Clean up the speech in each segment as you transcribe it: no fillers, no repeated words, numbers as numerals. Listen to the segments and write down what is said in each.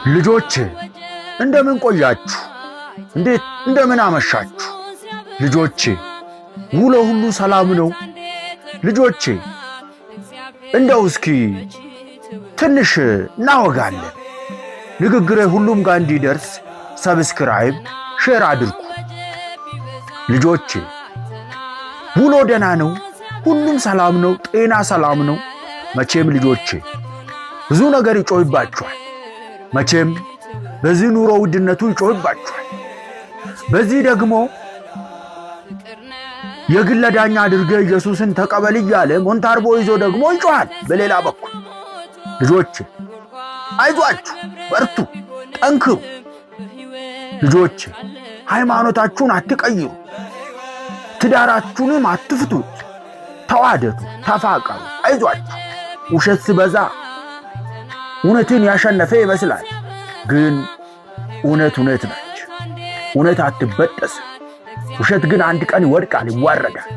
ልጆቼ እንደምን ቆያችሁ? እንዴት እንደምን አመሻችሁ? ልጆቼ ውሎ ሁሉ ሰላም ነው? ልጆቼ እንደው እስኪ ትንሽ እናወጋለን። ንግግሬ ሁሉም ጋር እንዲደርስ ሰብስክራይብ፣ ሼር አድርጉ። ልጆቼ ውሎ ደህና ነው? ሁሉም ሰላም ነው? ጤና ሰላም ነው? መቼም ልጆቼ ብዙ ነገር ይጮህባችኋል። መቼም በዚህ ኑሮ ውድነቱ ይጮህባችኋል። በዚህ ደግሞ የግል ዳኛ አድርገህ ኢየሱስን ተቀበል እያለ ሞንታርቦ ይዞ ደግሞ ይጮሃል። በሌላ በኩል ልጆቼ አይዟችሁ፣ በርቱ፣ ጠንክሩ። ልጆቼ ሃይማኖታችሁን አትቀይሩ፣ ትዳራችሁንም አትፍቱት። ተዋደዱ፣ ተፋቀሩ፣ አይዟችሁ። ውሸት ሲበዛ እውነትን ያሸነፈ ይመስላል፣ ግን እውነት እውነት ነች። እውነት አትበጠስም። ውሸት ግን አንድ ቀን ይወድቃል፣ ይዋረዳል።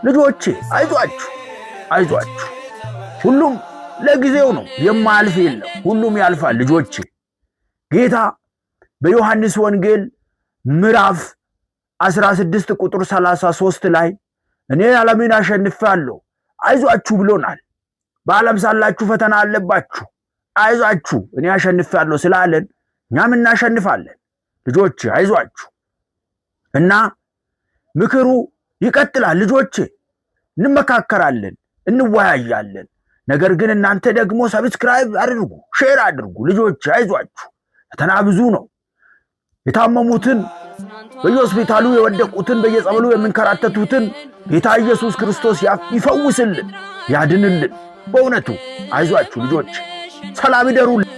ልጆቼ አይዟችሁ፣ አይዟችሁ። ሁሉም ለጊዜው ነው፣ የማያልፍ የለም። ሁሉም ያልፋል። ልጆቼ ጌታ በዮሐንስ ወንጌል ምዕራፍ 16 ቁጥር 33 ላይ እኔ ዓለምን አሸንፌአለሁ አይዟችሁ ብሎናል። በዓለም ሳላችሁ ፈተና አለባችሁ፣ አይዟችሁ እኔ አሸንፌአለሁ ስላለን እኛም እናሸንፋለን። ልጆቼ አይዟችሁ እና ምክሩ ይቀጥላል። ልጆቼ እንመካከራለን፣ እንወያያለን። ነገር ግን እናንተ ደግሞ ሰብስክራይብ አድርጉ፣ ሼር አድርጉ። ልጆቼ አይዟችሁ፣ ፈተና ብዙ ነው። የታመሙትን፣ በየሆስፒታሉ የወደቁትን፣ በየጸበሉ የምንከራተቱትን ጌታ ኢየሱስ ክርስቶስ ይፈውስልን፣ ያድንልን። በእውነቱ አይዟችሁ ልጆች፣ ሰላም ይደሩልን።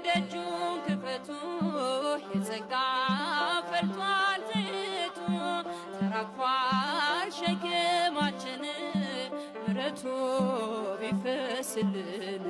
ደጁን ክፈቱ፣ የጸጋ ፈልቷል ዘይቱ፣ ተራግፏል ሸክማችን፣ ምሕረቱ ቢፈስልን